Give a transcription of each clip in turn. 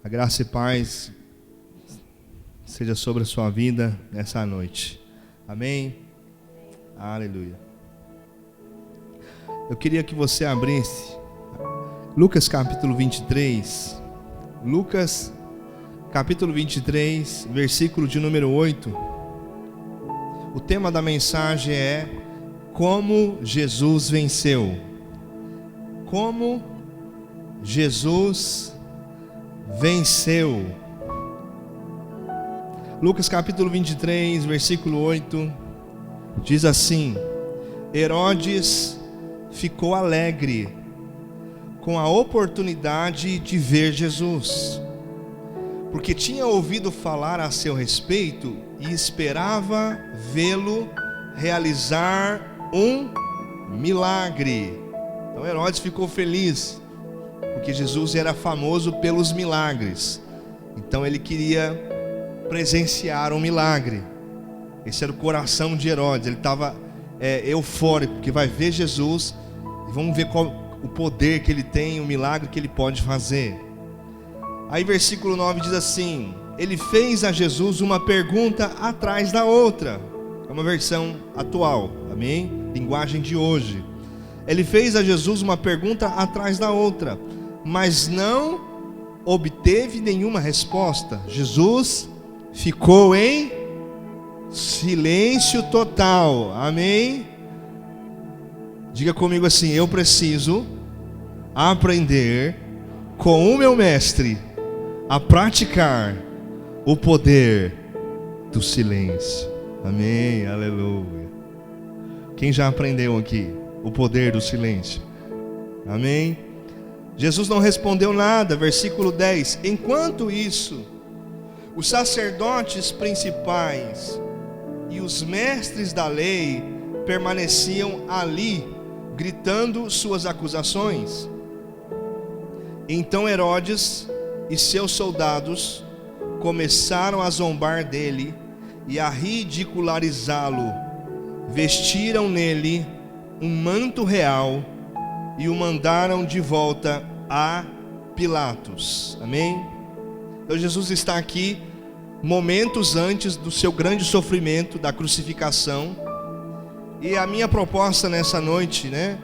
A graça e paz seja sobre a sua vida nessa noite. Amém? Aleluia. Eu queria que você abrisse Lucas capítulo 23. Lucas capítulo 23, versículo de número 8. O tema da mensagem é como Jesus venceu. Como Jesus venceu. Lucas capítulo 23, versículo 8, diz assim: Herodes ficou alegre com a oportunidade de ver Jesus, porque tinha ouvido falar a seu respeito e esperava vê-lo realizar um milagre. Então Herodes ficou feliz, porque Jesus era famoso pelos milagres. Então ele queria presenciar um milagre. Esse era o coração de Herodes. Ele estava eufórico, porque vai ver Jesus e vamos ver qual o poder que ele tem, o milagre que ele pode fazer. Aí versículo 9 diz assim: ele fez a Jesus uma pergunta atrás da outra. É uma versão atual, amém? Linguagem de hoje. Ele fez a Jesus uma pergunta atrás da outra, mas não obteve nenhuma resposta. Jesus ficou em silêncio total, amém? Diga comigo assim: eu preciso aprender com o meu mestre a praticar o poder do silêncio, amém, aleluia. Quem já aprendeu aqui o poder do silêncio? Amém? Jesus não respondeu nada. Versículo 10: enquanto isso, os sacerdotes principais e os mestres da lei permaneciam ali, gritando suas acusações. Então Herodes e seus soldados começaram a zombar dele e a ridicularizá-lo. Vestiram nele um manto real e o mandaram de volta a Pilatos. Amém? Então Jesus está aqui momentos antes do seu grande sofrimento, da crucificação. E a minha proposta nessa noite, né?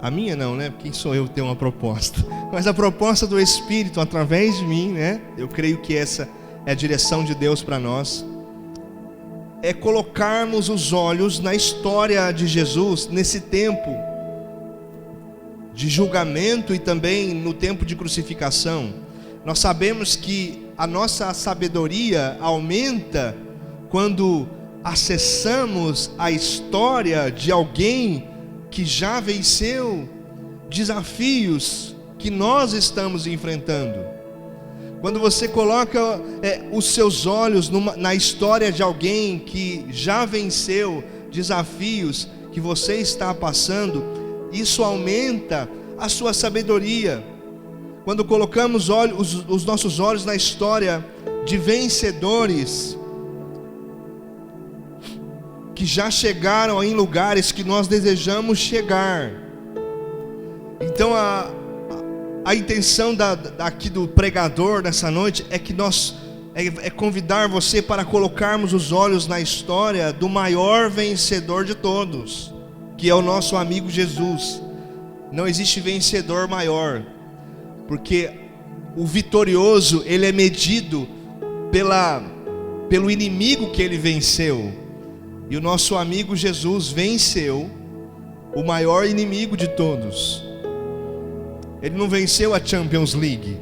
A minha não, né? Quem sou eu que tenho uma proposta? Mas a proposta do Espírito através de mim, né? Eu creio que essa é a direção de Deus para nós. É colocarmos os olhos na história de Jesus, nesse tempo de julgamento e também no tempo de crucificação. Nós sabemos que a nossa sabedoria aumenta quando acessamos a história de alguém que já venceu desafios que nós estamos enfrentando. Quando você coloca os seus olhos na história de alguém que já venceu desafios que você está passando, isso aumenta a sua sabedoria. Quando colocamos os nossos olhos na história de vencedores que já chegaram em lugares que nós desejamos chegar. Então a intenção aqui do pregador nessa noite é que é convidar você para colocarmos os olhos na história do maior vencedor de todos, que é o nosso amigo Jesus. Não existe vencedor maior, porque o vitorioso, ele é medido pelo inimigo que ele venceu. E o nosso amigo Jesus venceu o maior inimigo de todos. Ele não venceu a Champions League.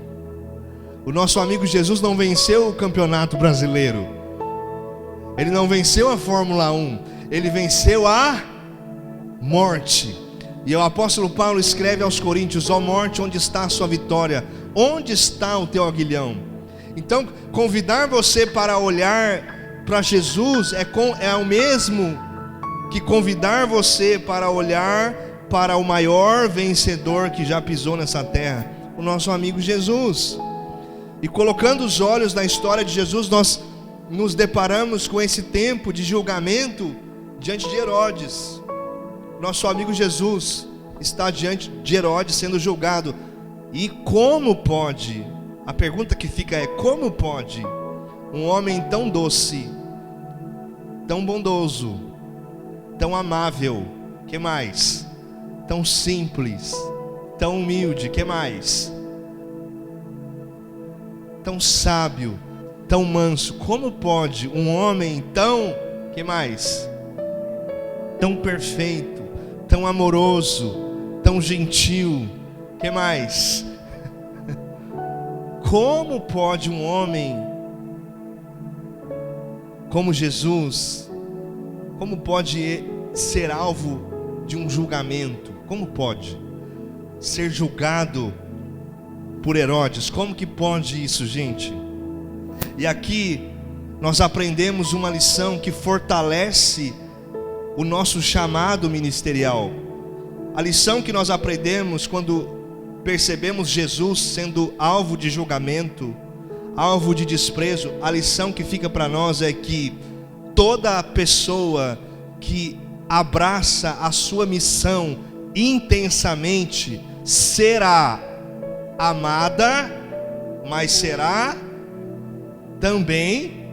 O nosso amigo Jesus não venceu o Campeonato Brasileiro. Ele não venceu a Fórmula 1. Ele venceu a morte. E o apóstolo Paulo escreve aos Coríntios: ó morte, onde está a sua vitória? Onde está o teu aguilhão? Então, convidar você para olhar para Jesus é o mesmo que convidar você para olhar para o maior vencedor que já pisou nessa terra, o nosso amigo Jesus. E colocando os olhos na história de Jesus, nós nos deparamos com esse tempo de julgamento diante de Herodes. Nosso amigo Jesus está diante de Herodes sendo julgado. E como pode A pergunta que fica é: como pode um homem tão doce, tão bondoso, tão amável, que mais? Tão simples, tão humilde, que mais? Tão sábio, tão manso, como pode um homem tão, que mais? Tão perfeito, tão amoroso, tão gentil, que mais? Como pode um homem como Jesus, como pode ser alvo de um julgamento? Como pode ser julgado por Herodes? Como que pode isso, gente? E aqui nós aprendemos uma lição que fortalece o nosso chamado ministerial. A lição que nós aprendemos quando percebemos Jesus sendo alvo de julgamento, alvo de desprezo, a lição que fica para nós é que toda pessoa que abraça a sua missão intensamente será amada, mas será também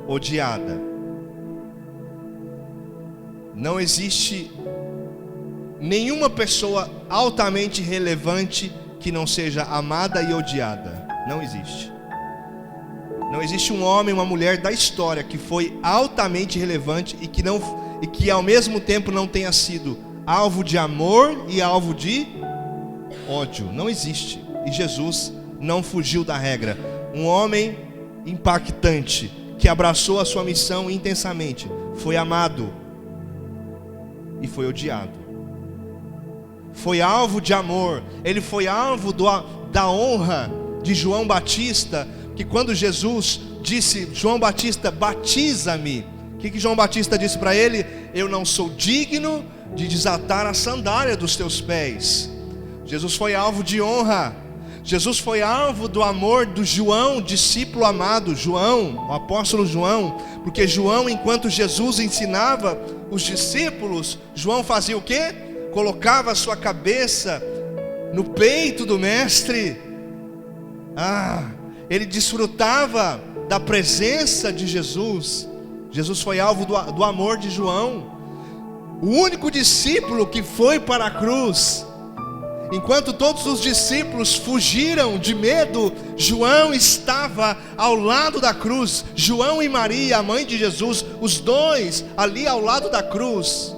odiada. Não existe nenhuma pessoa altamente relevante que não seja amada e odiada. Não existe. Não existe um homem, uma mulher da história que foi altamente relevante e que ao mesmo tempo não tenha sido alvo de amor e alvo de ódio. Não existe. E Jesus não fugiu da regra. Um homem impactante que abraçou a sua missão intensamente, foi amado e foi odiado. Foi alvo de amor. Ele foi alvo da honra de João Batista, que quando Jesus disse: João Batista, batiza-me, o que João Batista disse para ele? Eu não sou digno de desatar a sandália dos teus pés. Jesus foi alvo de honra. Jesus foi alvo do amor do João, discípulo amado, João, o apóstolo João, porque João, enquanto Jesus ensinava os discípulos, João fazia o quê? Colocava a sua cabeça no peito do mestre. Ele desfrutava da presença de Jesus. Jesus foi alvo do amor de João, o único discípulo que foi para a cruz. Enquanto todos os discípulos fugiram de medo, João estava ao lado da cruz. João e Maria, a mãe de Jesus, os dois ali ao lado da cruz.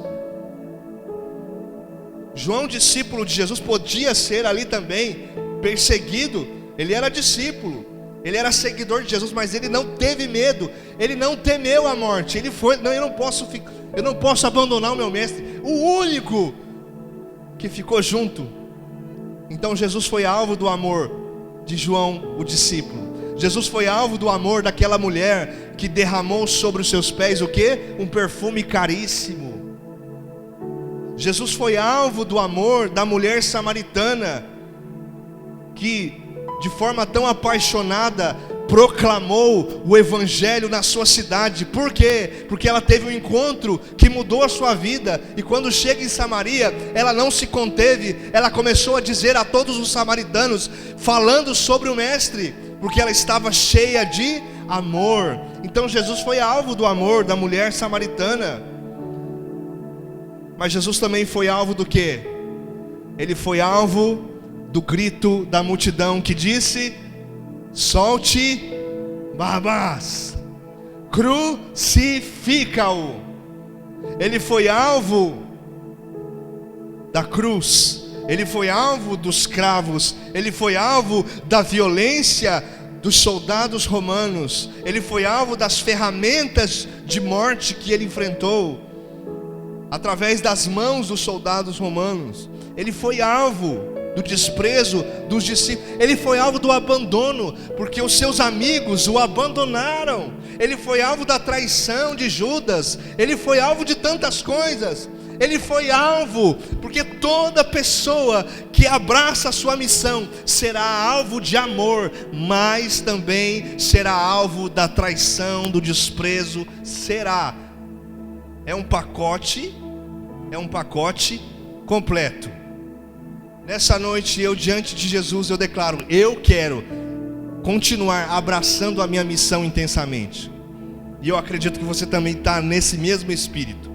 João, discípulo de Jesus, podia ser ali também perseguido. Ele era discípulo, ele era seguidor de Jesus, mas ele não teve medo. Ele não temeu a morte. Ele foi: não, eu não posso abandonar o meu mestre, o único que ficou junto. Então Jesus foi alvo do amor de João, o discípulo. Jesus foi alvo do amor daquela mulher que derramou sobre os seus pés o quê? Um perfume caríssimo. Jesus foi alvo do amor da mulher samaritana, que de forma tão apaixonada proclamou o evangelho na sua cidade. Por quê? Porque ela teve um encontro que mudou a sua vida. E quando chega em Samaria, ela não se conteve. Ela começou a dizer a todos os samaritanos, falando sobre o mestre, porque ela estava cheia de amor. Então Jesus foi alvo do amor da mulher samaritana. Mas Jesus também foi alvo do quê? Ele foi alvo do grito da multidão que disse: solte Barrabás, crucifica-o. Ele foi alvo da cruz, ele foi alvo dos cravos, ele foi alvo da violência dos soldados romanos, ele foi alvo das ferramentas de morte que ele enfrentou através das mãos dos soldados romanos. Ele foi alvo do desprezo dos discípulos. Ele foi alvo do abandono, porque os seus amigos o abandonaram. Ele foi alvo da traição de Judas. Ele foi alvo de tantas coisas. Ele foi alvo, porque toda pessoa que abraça a sua missão será alvo de amor, mas também será alvo da traição, do desprezo. É um pacote completo. Nessa noite, eu diante de Jesus, eu declaro: eu quero continuar abraçando a minha missão intensamente. E eu acredito que você também está nesse mesmo espírito.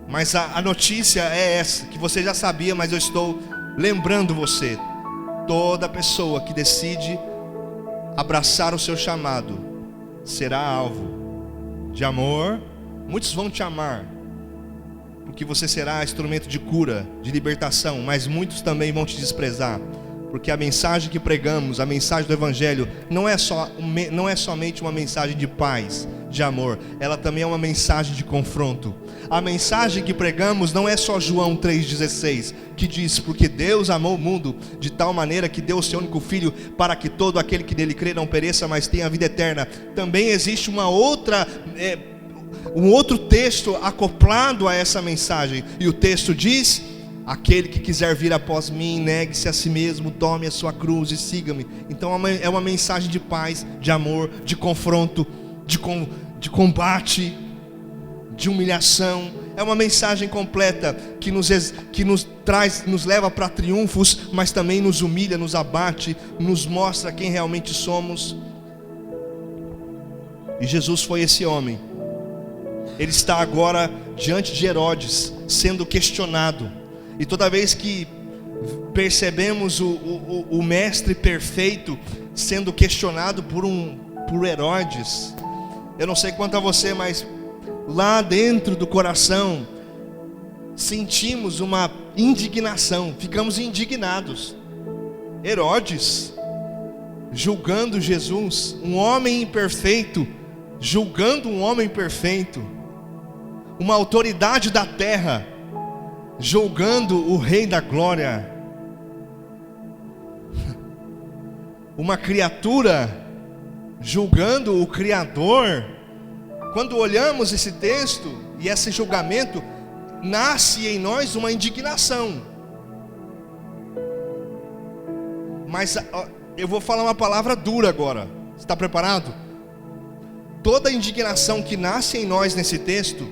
Mas a notícia é essa, que você já sabia, mas eu estou lembrando você. Toda pessoa que decide abraçar o seu chamado será alvo de amor. Muitos vão te amar, porque você será instrumento de cura, de libertação. Mas muitos também vão te desprezar, porque a mensagem que pregamos, a mensagem do Evangelho, não é somente uma mensagem de paz, de amor. Ela também é uma mensagem de confronto. A mensagem que pregamos não é só João 3,16, que diz: porque Deus amou o mundo de tal maneira que deu o seu único Filho, para que todo aquele que nele crê não pereça, mas tenha a vida eterna. Também existe um outro texto acoplado a essa mensagem, e o texto diz: aquele que quiser vir após mim, negue-se a si mesmo, tome a sua cruz e siga-me. Então é uma mensagem de paz, de amor, de confronto, de combate, de humilhação. É uma mensagem completa que nos leva para triunfos, mas também nos humilha, nos abate, nos mostra quem realmente somos. E Jesus foi esse homem. Ele está agora diante de Herodes, sendo questionado. E toda vez que percebemos o mestre perfeito sendo questionado por Herodes, eu não sei quanto a você, mas lá dentro do coração sentimos uma indignação, ficamos indignados. Herodes julgando Jesus, um homem imperfeito, julgando um homem perfeito, uma autoridade da terra julgando o Rei da Glória, uma criatura julgando o Criador. Quando olhamos esse texto e esse julgamento, nasce em nós uma indignação. Mas eu vou falar uma palavra dura agora. Você está preparado? Toda indignação que nasce em nós nesse texto,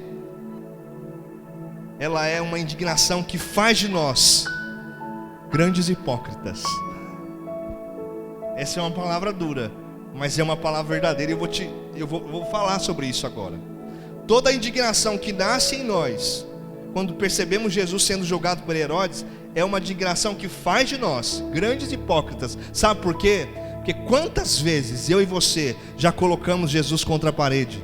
ela é uma indignação que faz de nós grandes hipócritas. Essa é uma palavra dura, mas é uma palavra verdadeira. Eu vou falar sobre isso agora. Toda indignação que nasce em nós, quando percebemos Jesus sendo julgado por Herodes, é uma indignação que faz de nós grandes hipócritas. Sabe por quê? Porque quantas vezes eu e você já colocamos Jesus contra a parede?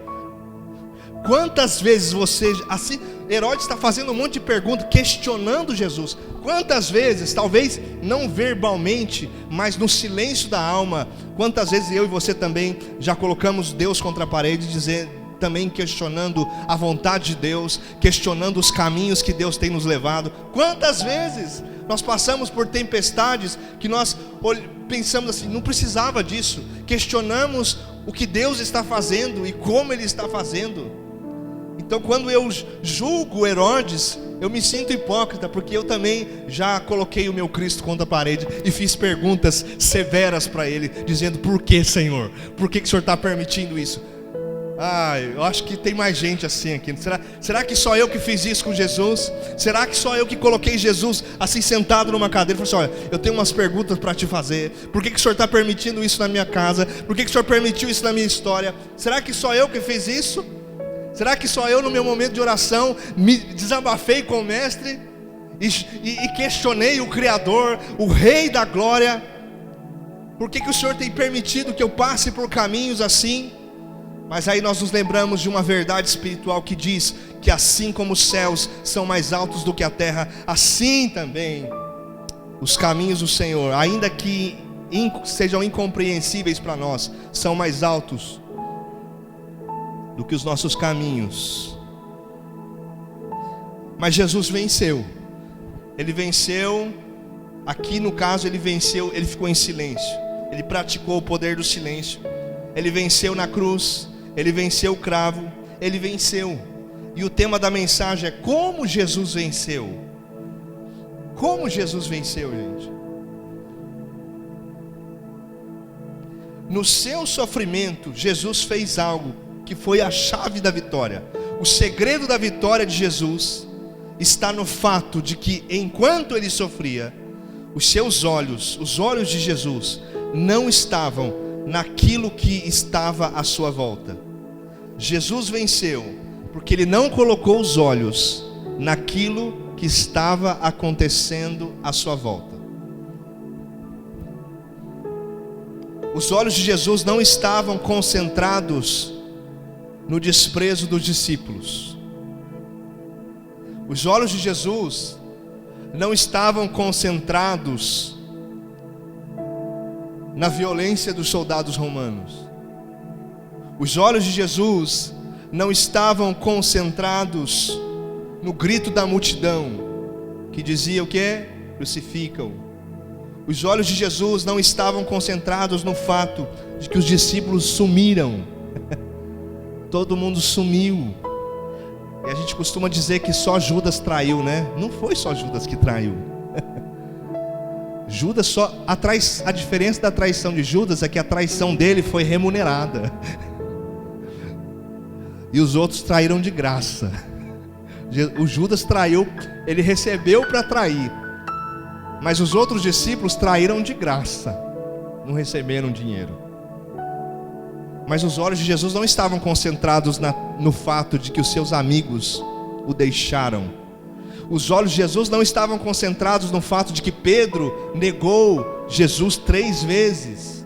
Quantas vezes você, assim, Herodes está fazendo um monte de perguntas, questionando Jesus. Quantas vezes, talvez não verbalmente, mas no silêncio da alma, quantas vezes eu e você também já colocamos Deus contra a parede, também questionando a vontade de Deus, questionando os caminhos que Deus tem nos levado. Quantas vezes nós passamos por tempestades que nós pensamos assim, não precisava disso. Questionamos o que Deus está fazendo e como Ele está fazendo. Então quando eu julgo Herodes, eu me sinto hipócrita, porque eu também já coloquei o meu Cristo contra a parede e fiz perguntas severas para Ele, dizendo: por que, Senhor? Por que o Senhor está permitindo isso? Eu acho que tem mais gente assim aqui. Será que só eu que fiz isso com Jesus? Será que só eu que coloquei Jesus assim sentado numa cadeira e falei assim: olha, eu tenho umas perguntas para te fazer. Por que o Senhor está permitindo isso na minha casa? Por que o Senhor permitiu isso na minha história? Será que só eu que fiz isso? Será que só eu no meu momento de oração me desabafei com o Mestre e questionei o Criador, o Rei da Glória? Por que o Senhor tem permitido que eu passe por caminhos assim? Mas aí nós nos lembramos de uma verdade espiritual que diz que assim como os céus são mais altos do que a terra, assim também os caminhos do Senhor, ainda que sejam incompreensíveis para nós, são mais altos do que os nossos caminhos. Mas Jesus venceu. Ele venceu. Aqui no caso ele venceu. Ele ficou em silêncio. Ele praticou o poder do silêncio. Ele venceu na cruz. Ele venceu o cravo. Ele venceu. E o tema da mensagem é como Jesus venceu. Como Jesus venceu, gente? No seu sofrimento, Jesus fez algo que foi a chave da vitória. O segredo da vitória de Jesus está no fato de que enquanto ele sofria, os seus olhos, os olhos de Jesus, não estavam naquilo que estava à sua volta. Jesus venceu porque ele não colocou os olhos naquilo que estava acontecendo à sua volta. Os olhos de Jesus não estavam concentrados no desprezo dos discípulos. Os olhos de Jesus não estavam concentrados na violência dos soldados romanos. Os olhos de Jesus não estavam concentrados no grito da multidão que dizia o quê? Crucificam. Os olhos de Jesus não estavam concentrados no fato de que os discípulos sumiram. Todo mundo sumiu. E a gente costuma dizer que só Judas traiu, né? Não foi só Judas que traiu. Judas só a diferença da traição de Judas é que a traição dele foi remunerada. E os outros traíram de graça. O Judas traiu, ele recebeu para trair. Mas os outros discípulos traíram de graça, não receberam dinheiro. Mas os olhos de Jesus não estavam concentrados no fato de que os seus amigos o deixaram. Os olhos de Jesus não estavam concentrados no fato de que Pedro negou Jesus 3 vezes.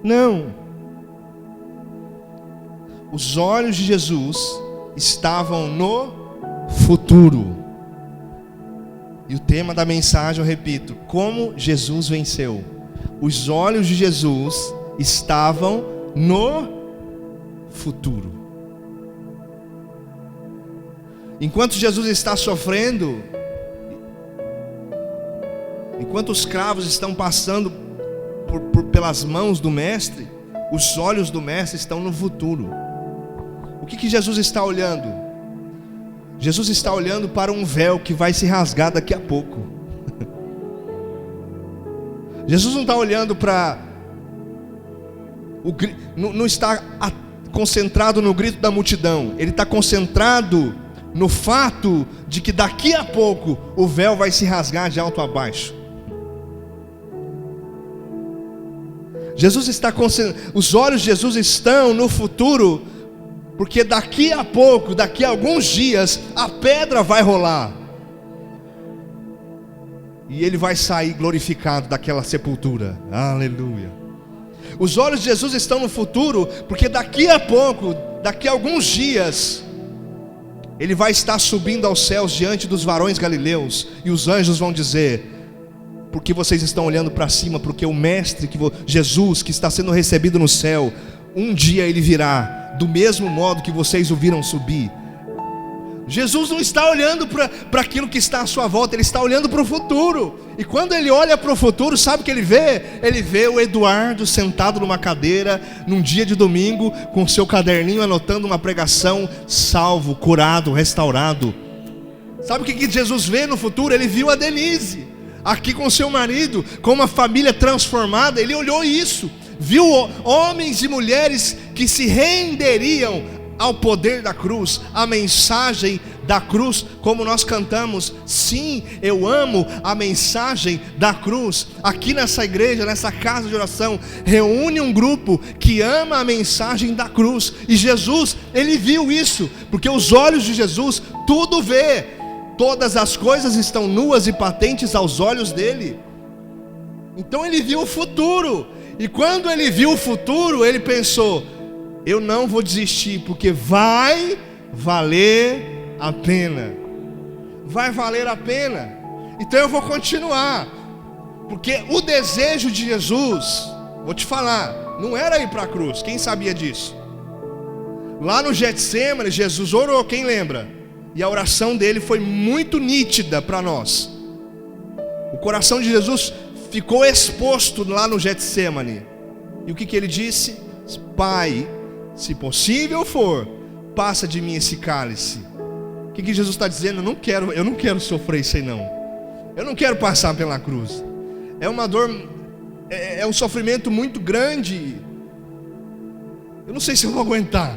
Não. Os olhos de Jesus estavam no futuro. E o tema da mensagem, eu repito, como Jesus venceu. Os olhos de Jesus estavam no futuro. Enquanto Jesus está sofrendo, enquanto os cravos estão passando pelas mãos do Mestre, os olhos do Mestre estão no futuro. O que Jesus está olhando? Jesus está olhando para um véu que vai se rasgar daqui a pouco. Jesus não está olhando para... Não está concentrado no grito da multidão. Ele está concentrado no fato de que daqui a pouco o véu vai se rasgar de alto a baixo. Jesus está os olhos de Jesus estão no futuro, porque daqui a pouco, daqui a alguns dias, a pedra vai rolar. E ele vai sair glorificado daquela sepultura. Aleluia. Os olhos de Jesus estão no futuro, porque daqui a pouco, daqui a alguns dias, ele vai estar subindo aos céus diante dos varões galileus. E os anjos vão dizer: porque vocês estão olhando para cima? Porque o Mestre, Jesus, que está sendo recebido no céu, um dia ele virá do mesmo modo que vocês o viram subir. Jesus não está olhando para aquilo que está à sua volta, ele está olhando para o futuro. E quando ele olha para o futuro, sabe o que ele vê? Ele vê o Eduardo sentado numa cadeira, num dia de domingo, com seu caderninho anotando uma pregação, salvo, curado, restaurado. Sabe o que Jesus vê no futuro? Ele viu a Denise aqui com seu marido, com uma família transformada. Ele olhou isso, viu homens e mulheres que se renderiam ao poder da cruz, a mensagem da cruz, como nós cantamos. Sim, eu amo a mensagem da cruz. Aqui nessa igreja, nessa casa de oração, reúne um grupo que ama a mensagem da cruz. E Jesus, ele viu isso, porque os olhos de Jesus tudo vê. Todas as coisas estão nuas e patentes aos olhos dele. Então ele viu o futuro. E quando ele viu o futuro, ele pensou: eu não vou desistir, porque vai valer a pena. Vai valer a pena. Então eu vou continuar. Porque o desejo de Jesus, vou te falar, não era ir para a cruz. Quem sabia disso? Lá no Getsêmani, Jesus orou, quem lembra? E a oração dele foi muito nítida para nós. O coração de Jesus ficou exposto lá no Getsêmani. E o que ele disse? Pai, se possível for, passa de mim esse cálice. O que Jesus está dizendo? Eu não quero sofrer isso aí não. Eu não quero passar pela cruz. É uma dor, é um sofrimento muito grande. Eu não sei se eu vou aguentar.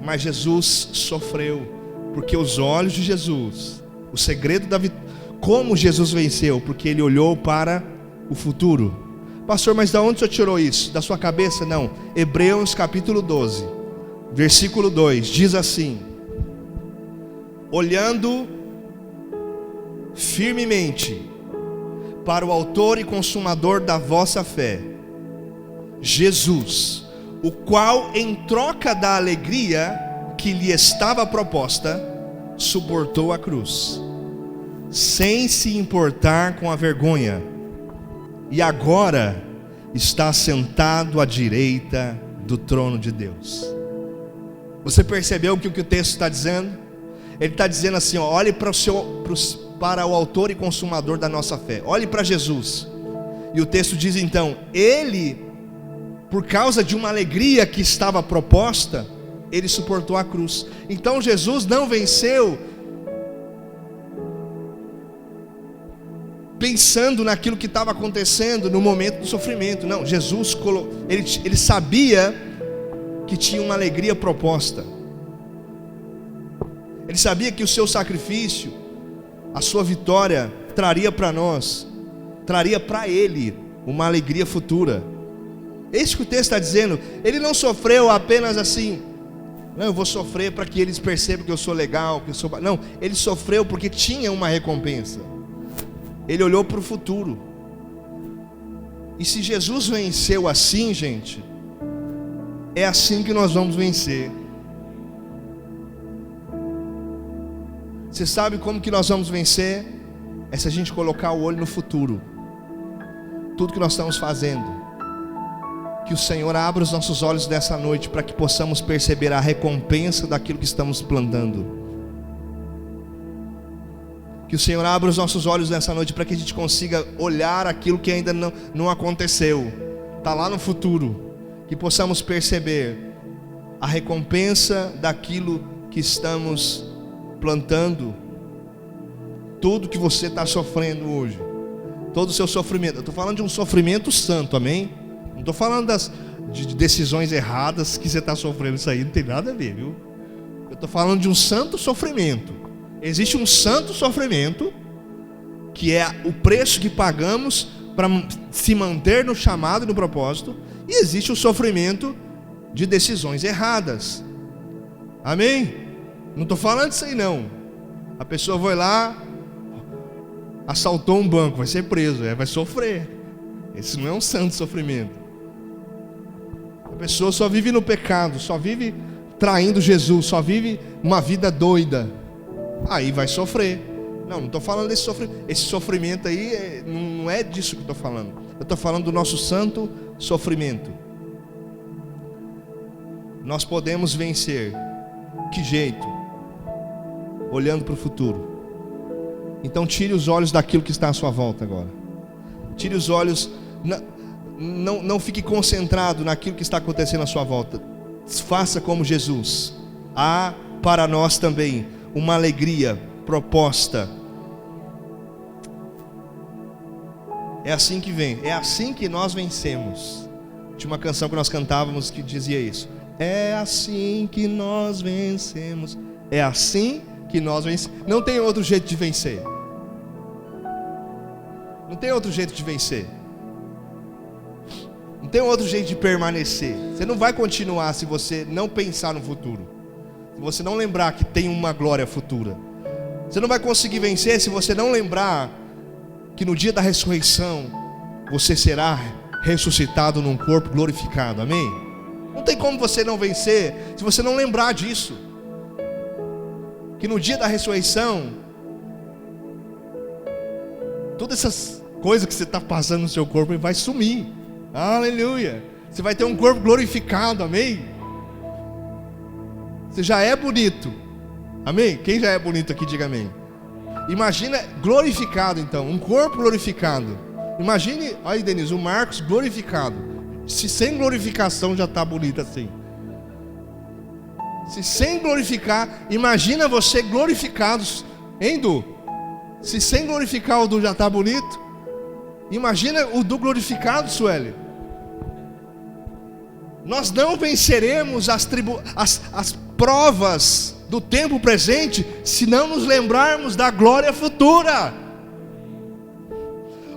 Mas Jesus sofreu, porque os olhos de Jesus, o segredo Como Jesus venceu? Porque ele olhou para o futuro. Pastor, mas de onde o senhor tirou isso? Da sua cabeça? Não. Hebreus capítulo 12, versículo 2, diz assim: olhando firmemente para o autor e consumador da vossa fé, Jesus, o qual em troca da alegria que lhe estava proposta, suportou a cruz, sem se importar com a vergonha, e agora está sentado à direita do trono de Deus. Você percebeu o que o texto está dizendo? Ele está dizendo assim, ó, olhe para o autor e consumador da nossa fé, olhe para Jesus. E o texto diz então, ele, por causa de uma alegria que estava proposta, ele suportou a cruz. Então Jesus não venceu pensando naquilo que estava acontecendo no momento do sofrimento. Não, Jesus ele sabia que tinha uma alegria proposta. Ele sabia que o seu sacrifício, a sua vitória, traria para nós, traria para ele uma alegria futura. É isso que o texto está dizendo. Ele não sofreu apenas assim, não, eu vou sofrer para que eles percebam que eu sou legal, que eu sou... Não, ele sofreu porque tinha uma recompensa. Ele olhou para o futuro. E se Jesus venceu assim, gente, é assim que nós vamos vencer. Você sabe como que nós vamos vencer? É se a gente colocar o olho no futuro. Tudo que nós estamos fazendo. Que o Senhor abra os nossos olhos nessa noite, para que possamos perceber a recompensa daquilo que estamos plantando. Que o Senhor abra os nossos olhos nessa noite, para que a gente consiga olhar aquilo que ainda não aconteceu, está lá no futuro. Que possamos perceber a recompensa daquilo que estamos plantando. Tudo que você está sofrendo hoje, todo o seu sofrimento, eu estou falando de um sofrimento santo, amém? Não estou falando de decisões erradas que você está sofrendo, isso aí não tem nada a ver, viu? Eu estou falando de um santo sofrimento. Existe um santo sofrimento, que é o preço que pagamos para se manter no chamado e no propósito, e existe o sofrimento de decisões erradas, amém? Não estou falando disso aí não. A pessoa vai lá, assaltou um banco, vai ser preso, vai sofrer. Esse não é um santo sofrimento. A pessoa só vive no pecado, só vive traindo Jesus, só vive uma vida doida, aí vai sofrer. Não estou falando desse sofrimento. Esse sofrimento aí não é disso que eu estou falando. Eu estou falando do nosso santo sofrimento. Nós podemos vencer. Que jeito? Olhando para o futuro. Então tire os olhos daquilo que está à sua volta agora. Tire os olhos. Não fique concentrado naquilo que está acontecendo à sua volta. Faça como Jesus. Há para nós também uma alegria proposta. É assim que vem. É assim que nós vencemos. Tinha uma canção que nós cantávamos que dizia isso. É assim que nós vencemos. É assim que nós vencemos. Não tem outro jeito de vencer. Não tem outro jeito de vencer. Não tem outro jeito de permanecer. Você não vai continuar se você não pensar no futuro. Se você não lembrar que tem uma glória futura. Você não vai conseguir vencer se você não lembrar que no dia da ressurreição você será ressuscitado num corpo glorificado, amém? Não tem como você não vencer se você não lembrar disso. Que no dia da ressurreição, todas essas coisas que você está passando no seu corpo vai sumir, aleluia. Você vai ter um corpo glorificado, amém? Você já é bonito, amém? Quem já é bonito aqui, diga amém. Imagina glorificado então, um corpo glorificado. Imagine, aí Denise, o Marcos glorificado. Se sem glorificação já está bonito assim. Se sem glorificar, imagina você glorificado, hein, Du? Se sem glorificar o Du já está bonito, imagina o Du glorificado, Sueli. Nós não venceremos as provas do tempo presente se não nos lembrarmos da glória futura.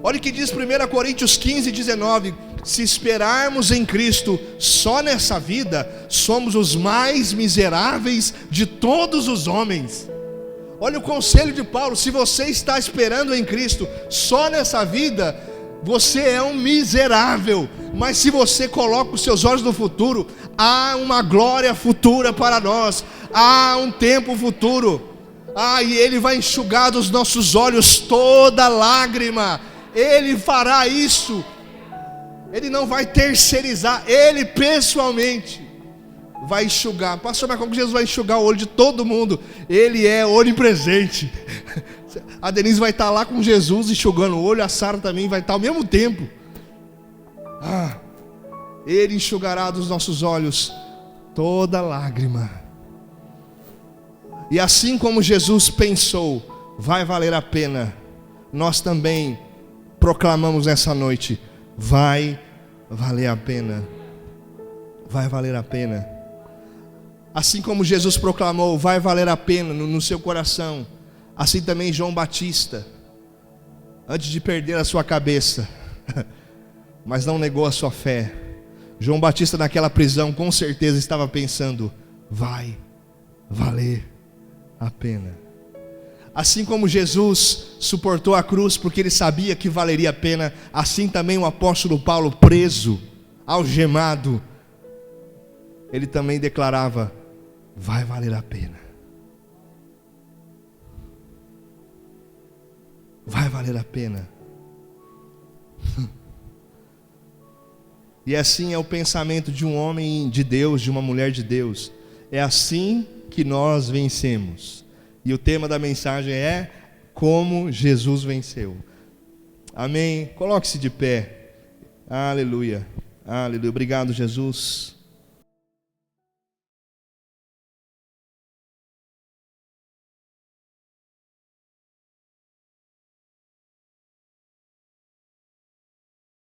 Olha o que diz 1 Coríntios 15:19: se esperarmos em Cristo só nessa vida, somos os mais miseráveis de todos os homens. Olha o conselho de Paulo: se você está esperando em Cristo só nessa vida, você é um miserável. Mas se você coloca os seus olhos no futuro, há uma glória futura para nós, há um tempo futuro. E Ele vai enxugar dos nossos olhos toda lágrima. Ele fará isso. Ele não vai terceirizar, Ele pessoalmente vai enxugar. Pastor, mas como Jesus vai enxugar o olho de todo mundo? Ele é onipresente. A Denise vai estar lá com Jesus enxugando o olho, a Sara também vai estar ao mesmo tempo. Ele enxugará dos nossos olhos toda lágrima. E assim como Jesus pensou, vai valer a pena, nós também proclamamos nessa noite: vai valer a pena. Vai valer a pena. Assim como Jesus proclamou, vai valer a pena no seu coração, assim também João Batista, antes de perder a sua cabeça, mas não negou a sua fé. João Batista naquela prisão com certeza estava pensando: vai valer a pena. Assim como Jesus suportou a cruz porque ele sabia que valeria a pena, assim também o apóstolo Paulo, preso, algemado, ele também declarava: vai valer a pena. Vai valer a pena. E assim é o pensamento de um homem de Deus, de uma mulher de Deus. É assim que nós vencemos. E o tema da mensagem é: como Jesus venceu. Amém? Coloque-se de pé. Aleluia. Aleluia. Obrigado, Jesus.